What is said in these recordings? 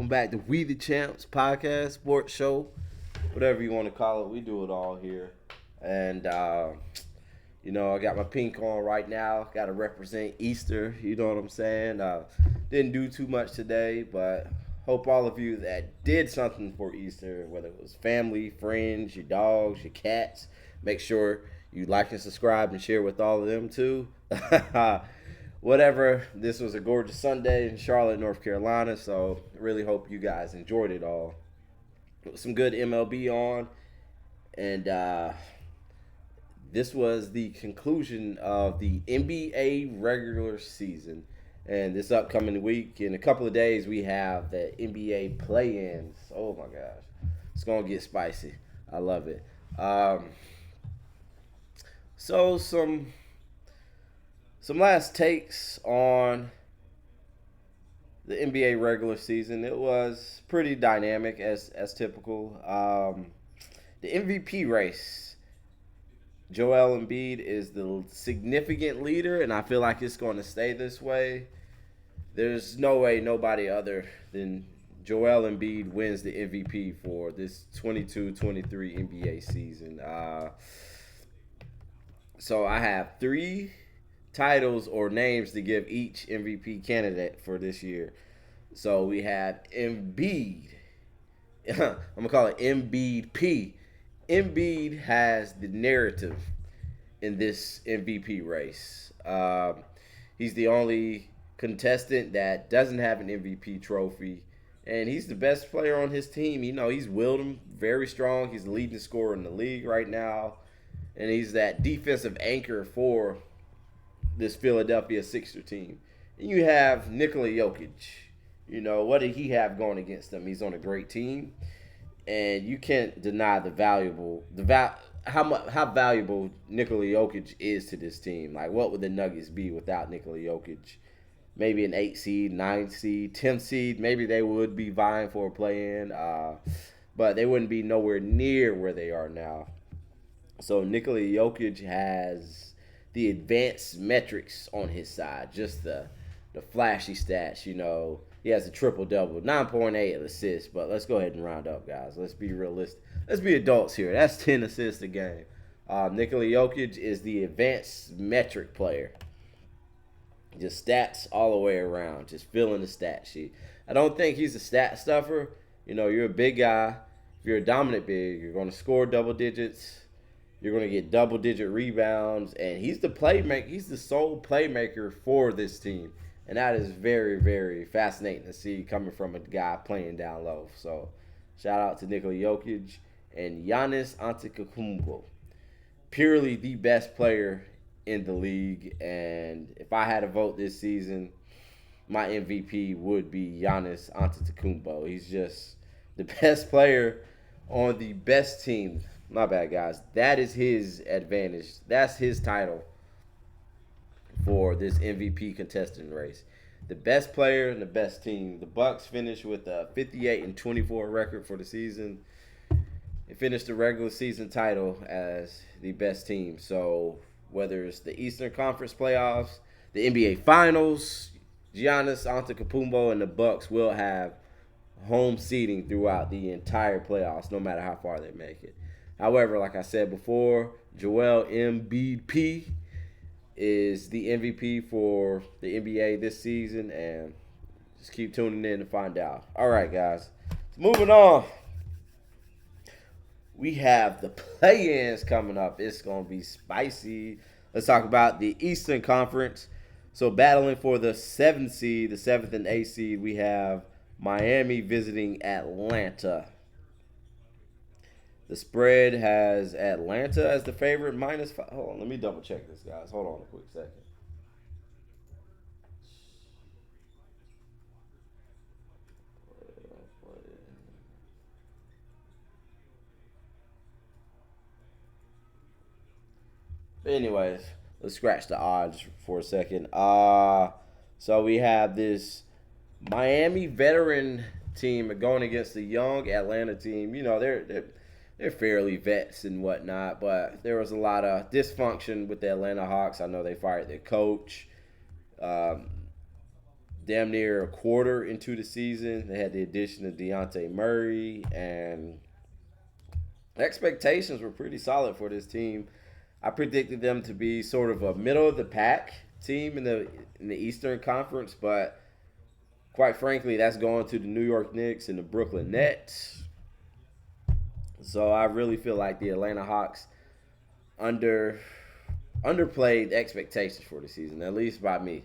Welcome back to We the Champz podcast, sports show, whatever you want to call it. We do it all here. And, I got my pink on right now. Got to represent Easter. You know what I'm saying? Didn't do too much today, but hope all of you that did something for Easter, whether it was family, friends, your dogs, your cats, make sure you like and subscribe and share with all of them too. Whatever. This was a gorgeous Sunday in Charlotte, North Carolina. So really hope you guys enjoyed it all. Some good MLB on, and this was the conclusion of the NBA regular season. And this upcoming week, in a couple of days, we have the NBA play-ins. Oh my gosh, it's gonna get spicy. I love it. So some last takes on the NBA regular season. It was pretty dynamic as typical. The MVP race. Joel Embiid is the significant leader, and I feel like it's going to stay this way. There's no way nobody other than Joel Embiid wins the MVP for this 22-23 NBA season. So I have three titles or names to give each MVP candidate for this year. So we have Embiid. I'm gonna call it Embiid P. Embiid has the narrative in this MVP race. He's the only contestant that doesn't have an MVP trophy, and he's the best player on his team. He's willed him very strong. He's the leading scorer in the league right now, and he's that defensive anchor for this Philadelphia Sixer team. And you have Nikola Jokic. What did he have going against him? He's on a great team, and you can't deny how valuable Nikola Jokic is to this team. Like, what would the Nuggets be without Nikola Jokic? Maybe an 8 seed, 9 seed, 10 seed. Maybe they would be vying for a play-in, but they wouldn't be nowhere near where they are now. So Nikola Jokic has the advanced metrics on his side, just the flashy stats. He has a triple-double, 9.8 assists, but let's go ahead and round up, guys. Let's be realistic. Let's be adults here. That's 10 assists a game. Nikola Jokic is the advanced metric player. Just stats all the way around, just filling the stat sheet. I don't think he's a stat stuffer. You're a big guy. If you're a dominant big, you're going to score double digits. You're going to get double-digit rebounds, and he's the playmaker. He's the sole playmaker for this team, and that is very, very fascinating to see coming from a guy playing down low. So, shout out to Nikola Jokic and Giannis Antetokounmpo, purely the best player in the league. And if I had a vote this season, my MVP would be Giannis Antetokounmpo. He's just the best player on the best team. My bad, guys. That is his advantage. That's his title for this MVP contestant race. The best player and the best team. The Bucks finished with a 58-24 record for the season. They finished the regular season title as the best team. So whether it's the Eastern Conference playoffs, the NBA Finals, Giannis Antetokounmpo and the Bucks will have home seating throughout the entire playoffs, no matter how far they make it. However, like I said before, Joel Embiid P is the MVP for the NBA this season, and just keep tuning in to find out. All right, guys. Moving on. We have the play-ins coming up. It's going to be spicy. Let's talk about the Eastern Conference. So battling for the 7th seed, the 7th and 8th seed, we have Miami visiting Atlanta. The spread has Atlanta as the favorite, -5. Hold on, let me double check this, guys. Hold on a quick second. Anyways, let's scratch the odds for a second. So we have this Miami veteran team going against the young Atlanta team. They're fairly vets and whatnot, but there was a lot of dysfunction with the Atlanta Hawks. I know they fired their coach. damn near a quarter into the season. They had the addition of Deontay Murray, and expectations were pretty solid for this team. I predicted them to be sort of a middle of the pack team in the Eastern Conference, but quite frankly, that's going to the New York Knicks and the Brooklyn Nets. So I really feel like the Atlanta Hawks under underplayed expectations for the season, at least by me.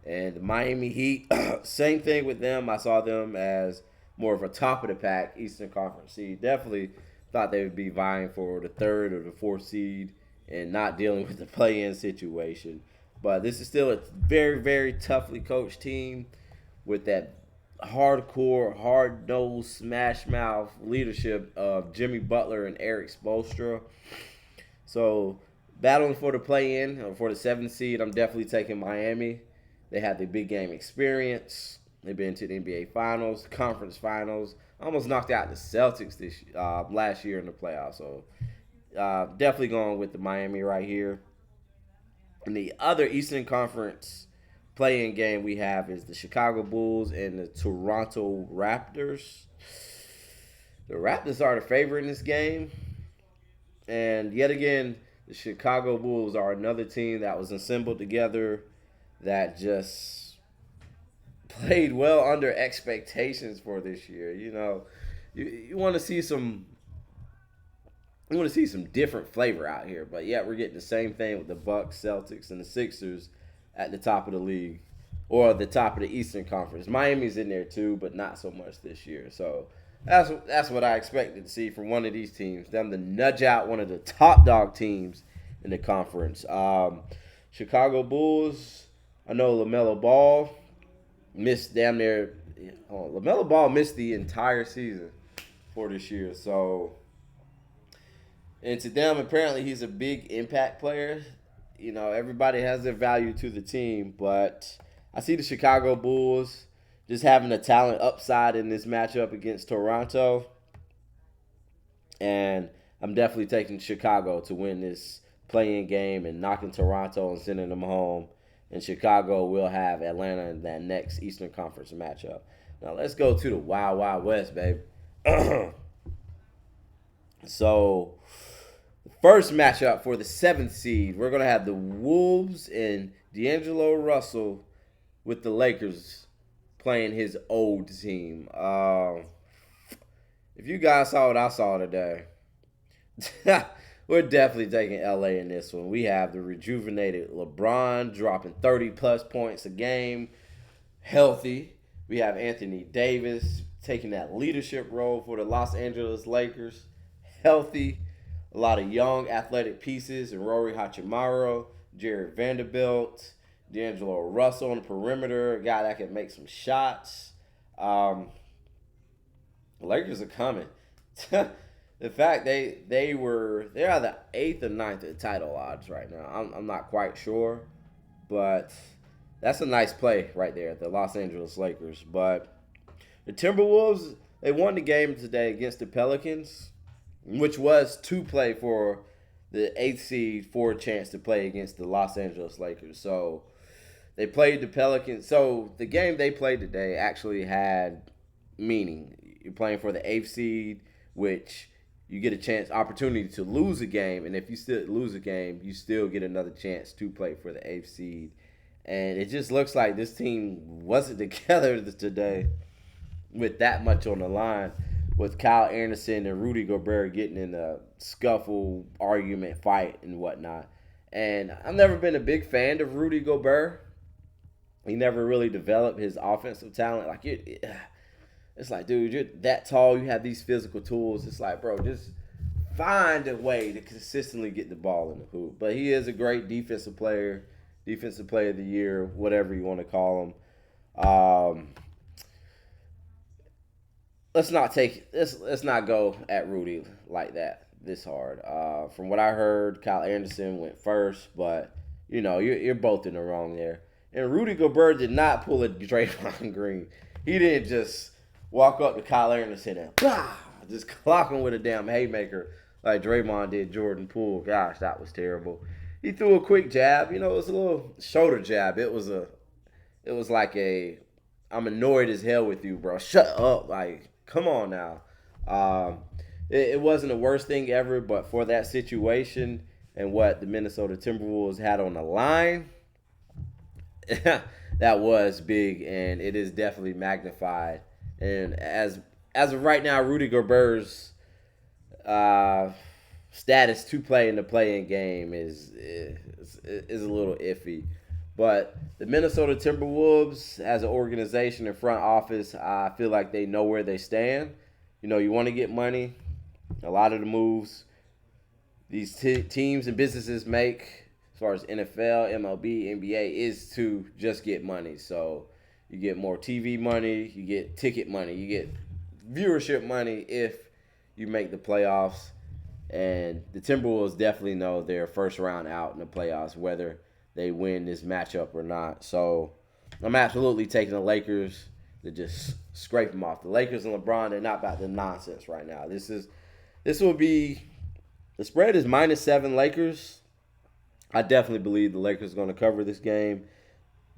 And the Miami Heat, same thing with them. I saw them as more of a top of the pack Eastern Conference seed. Definitely thought they would be vying for the third or the fourth seed and not dealing with the play-in situation. But this is still a very, very toughly coached team with that hardcore, hard-nosed, smash-mouth leadership of Jimmy Butler and Eric Spoelstra. So battling for the play-in, for the seventh seed, I'm definitely taking Miami. They have the big game experience. They've been to the NBA Finals, Conference Finals. Almost knocked out the Celtics last year in the playoffs. So definitely going with the Miami right here. And the other Eastern Conference play-in game we have is the Chicago Bulls and the Toronto Raptors. The Raptors are the favorite in this game. And yet again, the Chicago Bulls are another team that was assembled together that just played well under expectations for this year. You know, you want to see some different flavor out here, but yet we're getting the same thing with the Bucks, Celtics, and the Sixers at the top of the league or the top of the Eastern Conference. Miami's in there too, but not so much this year. So that's what I expected to see from one of these teams. Them to nudge out one of the top dog teams in the conference. Chicago Bulls. I know LaMelo Ball missed damn near. LaMelo Ball missed the entire season for this year. So, and to them, apparently he's a big impact player. You know, everybody has their value to the team, but I see the Chicago Bulls just having a talent upside in this matchup against Toronto. And I'm definitely taking Chicago to win this play-in game and knocking Toronto and sending them home. And Chicago will have Atlanta in that next Eastern Conference matchup. Now let's go to the Wild Wild West, baby. So, the first matchup for the 7th seed, we're going to have the Wolves and D'Angelo Russell with the Lakers playing his old team. If you guys saw what I saw today, we're definitely taking LA in this one. We have the rejuvenated LeBron dropping 30-plus points a game, healthy. We have Anthony Davis taking that leadership role for the Los Angeles Lakers, healthy. A lot of young athletic pieces, and Rory Hachimura, Jared Vanderbilt, D'Angelo Russell on the perimeter, a guy that can make some shots. The Lakers are coming. In fact, they're either 8th or 9th at title odds right now. I'm not quite sure, but that's a nice play right there, the Los Angeles Lakers. But the Timberwolves, they won the game today against the Pelicans, which was to play for the 8th seed for a chance to play against the Los Angeles Lakers. So they played the Pelicans. So the game they played today actually had meaning. You're playing for the 8th seed, which you get a opportunity to lose a game, and if you still lose a game, you still get another chance to play for the 8th seed. And it just looks like this team wasn't together today with that much on the line, with Kyle Anderson and Rudy Gobert getting in a scuffle, argument, fight, and whatnot. And I've never been a big fan of Rudy Gobert. He never really developed his offensive talent. It's like, dude, you're that tall. You have these physical tools. It's like, bro, just find a way to consistently get the ball in the hoop. But he is a great defensive player of the year, whatever you want to call him. Let's not go at Rudy like that this hard. From what I heard, Kyle Anderson went first, but you know you're both in the wrong there. And Rudy Gobert did not pull a Draymond Green. He didn't just walk up to Kyle Anderson and just clock him with a damn haymaker like Draymond did Jordan Poole. Gosh, that was terrible. He threw a quick jab. You know, it was a little shoulder jab. It was like a I'm annoyed as hell with you, bro. Shut up. Like, come on now. Um, it wasn't the worst thing ever, but for that situation and what the Minnesota Timberwolves had on the line, that was big, and it is definitely magnified. And as of right now, Rudy Gobert's uh, status to play in the playing game is a little iffy. But the Minnesota Timberwolves, as an organization and front office, I feel like they know where they stand. You know, you want to get money. A lot of the moves these teams and businesses make, as far as NFL, MLB, NBA, is to just get money. So you get more TV money, you get ticket money, you get viewership money if you make the playoffs. And the Timberwolves definitely know they're first round out in the playoffs, whether they win this matchup or not. So I'm absolutely taking the Lakers to just scrape them off. The Lakers and LeBron, they're not about the nonsense right now. This will be the spread is -7 Lakers. I definitely believe the Lakers are going to cover this game.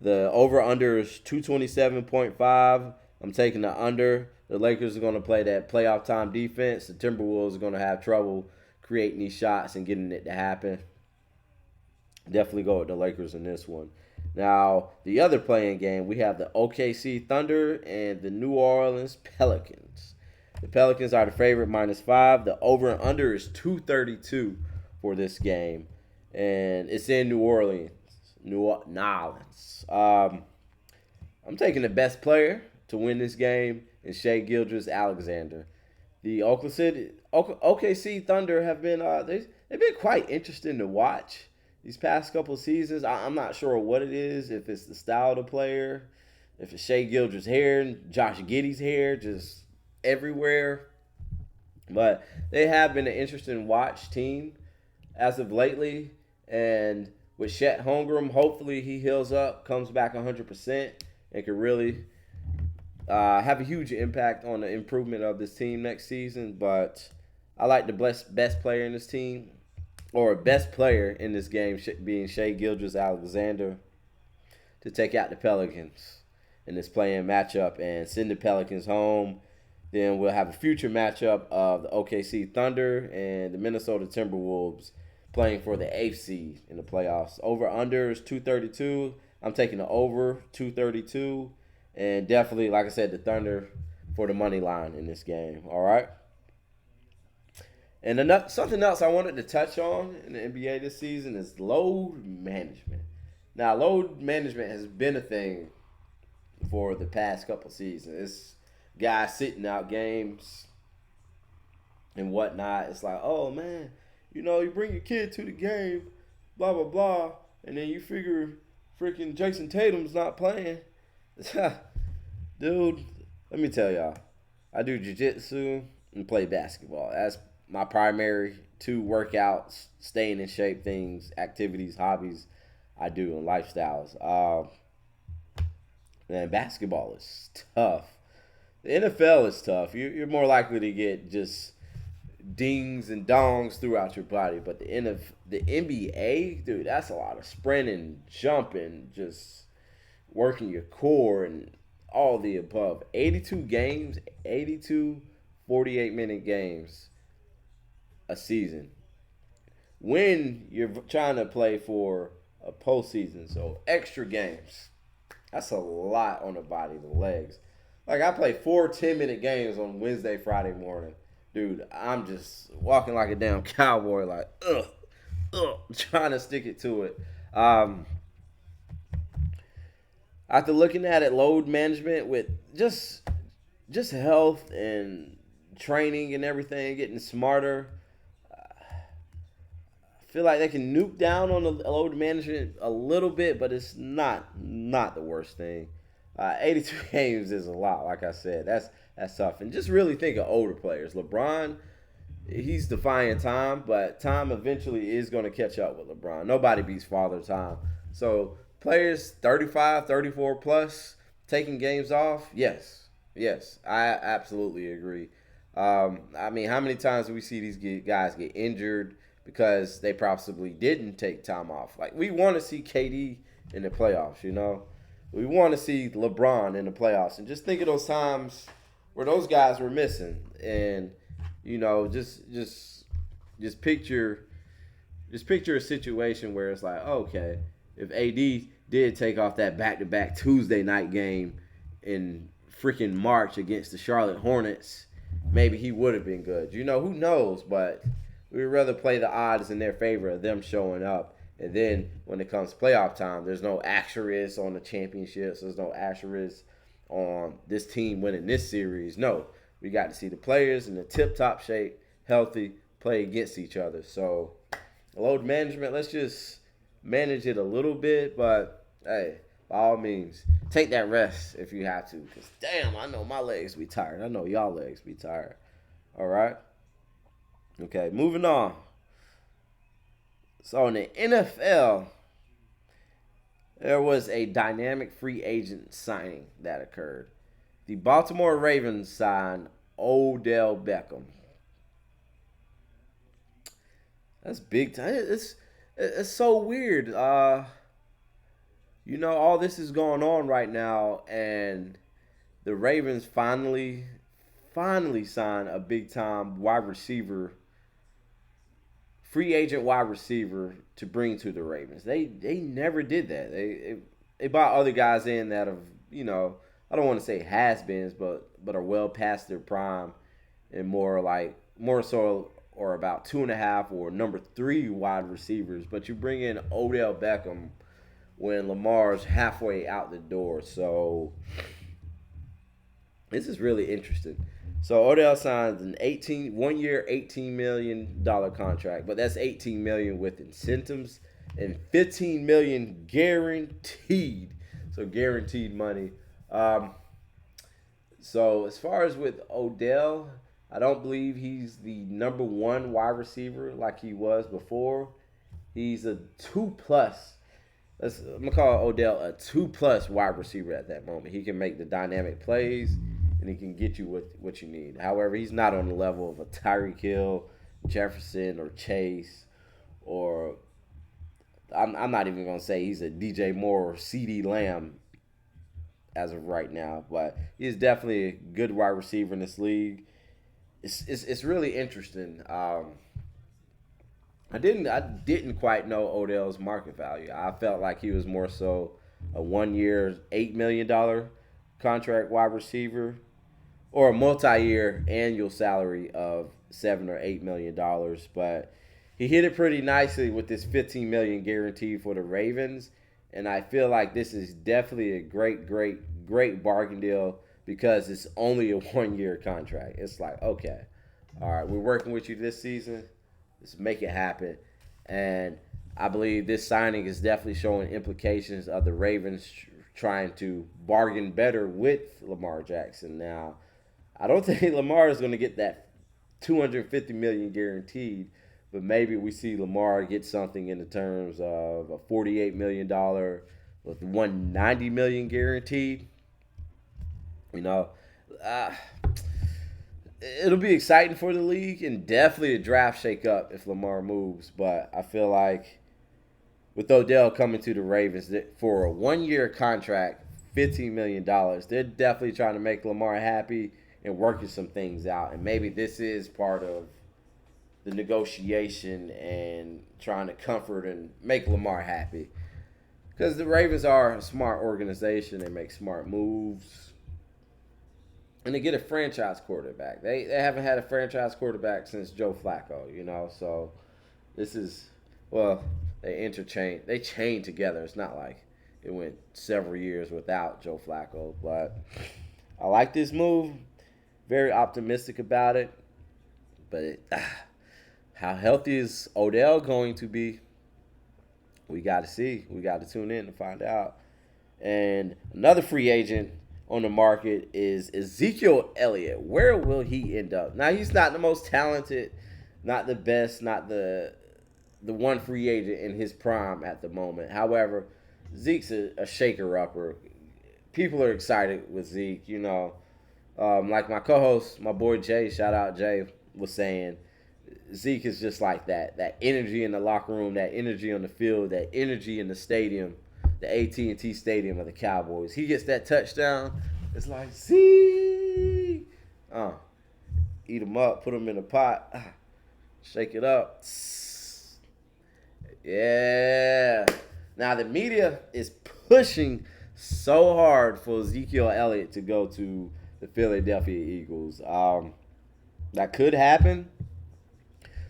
The over-under is 227.5. I'm taking the under. The Lakers are going to play that playoff time defense. The Timberwolves are going to have trouble creating these shots and getting it to happen. Definitely go with the Lakers in this one. Now, the other playing game, we have the OKC Thunder and the New Orleans Pelicans. The Pelicans are the favorite, -5. The over and under is 232 for this game. And it's in New Orleans. New Orleans. I'm taking the best player to win this game in Shai Gilgeous-Alexander. The OKC Thunder have been they've been quite interesting to watch these past couple of seasons. I'm not sure what it is, if it's the style of the player, if it's Shai Gilgeous' hair and Josh Giddey's hair just everywhere. But they have been an interesting watch team as of lately. And with Chet Holmgren, hopefully he heals up, comes back 100%, and can really have a huge impact on the improvement of this team next season. But I like the best player in this team, or best player in this game being Shai Gilgeous-Alexander, to take out the Pelicans in this playing matchup and send the Pelicans home. Then we'll have a future matchup of the OKC Thunder and the Minnesota Timberwolves playing for the 8th seed in the playoffs. Over-under is 232. I'm taking the over 232. And definitely, like I said, the Thunder for the money line in this game. All right? And something else I wanted to touch on in the NBA this season is load management. Now, load management has been a thing for the past couple seasons. It's guys sitting out games and whatnot. It's like, oh, man, you know, you bring your kid to the game, blah, blah, blah, and then you figure freaking Jason Tatum's not playing. Dude, let me tell y'all, I do jiu-jitsu and play basketball. That's my primary two workouts, staying in shape things, activities, hobbies I do, and lifestyles. Man, basketball is tough. The NFL is tough. You're more likely to get just dings and dongs throughout your body. But the NBA, dude, that's a lot of sprinting, jumping, just working your core and all the above. 82 games, 82 48-minute games a season. When you're trying to play for a postseason, so extra games. That's a lot on the body, the legs. Like, I play 4 10-minute games on Wednesday, Friday morning. Dude, I'm just walking like a damn cowboy, like, trying to stick it to it. After looking at it, load management with just health and training and everything, getting smarter, I feel like they can nuke down on the load management a little bit, but it's not the worst thing. 82 games is a lot, like I said. That's tough. And just really think of older players. LeBron, he's defying time, but time eventually is going to catch up with LeBron. Nobody beats Father Time. So players 35, 34 plus taking games off, yes, I absolutely agree. I mean, how many times do we see these guys get injured because they possibly didn't take time off? Like, we want to see KD in the playoffs, you know? We want to see LeBron in the playoffs, and just think of those times where those guys were missing, and just picture a situation where it's like, okay, if AD did take off that back-to-back Tuesday night game in freaking March against the Charlotte Hornets, maybe he would have been good. Who knows? But we would rather play the odds in their favor of them showing up. And then when it comes to playoff time, there's no asterisk on the championships. There's no asterisk on this team winning this series. No, we got to see the players in the tip-top shape, healthy, play against each other. So load management, let's just manage it a little bit. But, hey, by all means, take that rest if you have to. Because, damn, I know my legs be tired. I know y'all legs be tired. All right? Okay, moving on. So in the NFL, there was a dynamic free agent signing that occurred. The Baltimore Ravens signed Odell Beckham. That's big time. It's so weird. All this is going on right now, and the Ravens finally signed a big time wide receiver, free agent wide receiver to bring to the Ravens. They never did that. They bought other guys in that have, I don't want to say has-beens, but are well past their prime, and more so or about 2.5 or number 3 wide receivers. But you bring in Odell Beckham when Lamar's halfway out the door. So this is really interesting. So Odell signs an 1-year, $18 million contract, but that's $18 million with incentives and $15 million guaranteed. So guaranteed money. So as far as with Odell, I don't believe he's the number 1 wide receiver like he was before. He's a 2+. I'm gonna call Odell a 2+ wide receiver at that moment. He can make the dynamic plays and he can get you what you need. However, he's not on the level of a Tyreek Hill, Jefferson, or Chase, or I'm not even gonna say he's a DJ Moore or CeeDee Lamb as of right now, but he's definitely a good wide receiver in this league. It's really interesting. I didn't quite know Odell's market value. I felt like he was more so a 1-year, $8 million contract wide receiver, or a multi-year annual salary of $7 or $8 million. But he hit it pretty nicely with this $15 million guarantee for the Ravens, and I feel like this is definitely a great bargain deal because it's only a 1-year contract. It's like, okay, all right, we're working with you this season. Let's make it happen. And I believe this signing is definitely showing implications of the Ravens trying to bargain better with Lamar Jackson. Now, I don't think Lamar is going to get that $250 million guaranteed, but maybe we see Lamar get something in the terms of a $48 million with $190 million guaranteed. Uh, it'll be exciting for the league and definitely a draft shake-up if Lamar moves. But I feel like with Odell coming to the Ravens for a 1-year contract, $15 million, they're definitely trying to make Lamar happy and working some things out. And maybe this is part of the negotiation and trying to comfort and make Lamar happy. Because the Ravens are a smart organization. They make smart moves. And they get a franchise quarterback. They haven't had a franchise quarterback since Joe Flacco, So this is, well, they chained together. It's not like it went several years without Joe Flacco. But I like this move. Very optimistic about it. But how healthy is Odell going to be? We got to see. We got to tune in to find out. And another free agent on the market is Ezekiel Elliott. Where will he end up? Now, he's not the most talented, not the best, not the one free agent in his prime at the moment. However, Zeke's a shaker-upper. People are excited with Zeke, Like my co-host, my boy Jay, shout out Jay, was saying, Zeke is just like that. That energy in the locker room, that energy on the field, that energy in the stadium. the AT&T Stadium of the Cowboys. He gets that touchdown. It's like, see, eat him up, put him in a pot, shake it up. Yeah. Now the media is pushing so hard for Ezekiel Elliott to go to the Philadelphia Eagles. That could happen.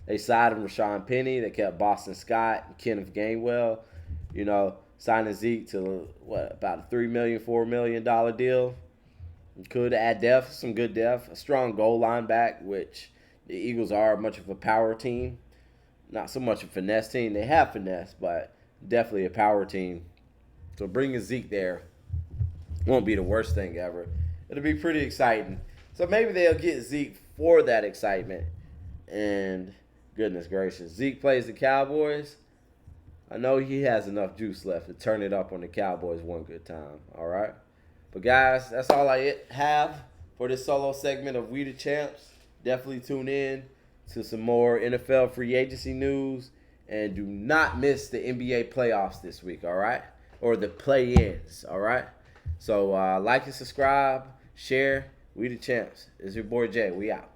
They signed Rashawn Penny. They kept Boston Scott and Kenneth Gainwell. Signing Zeke to about a $3 million, $4 million deal. Could add depth, some good depth, a strong goal line back, which the Eagles are much of a power team. Not so much a finesse team. They have finesse, but definitely a power team. So bringing Zeke there won't be the worst thing ever. It'll be pretty exciting. So maybe they'll get Zeke for that excitement. And goodness gracious, Zeke plays the Cowboys. I know he has enough juice left to turn it up on the Cowboys one good time. All right? But guys, that's all I have for this solo segment of We the Champs. Definitely tune in to some more NFL free agency news. And do not miss the NBA playoffs this week, all right? Or the play-ins, all right? So like and subscribe, share. We the Champs. It's your boy Jay. We out.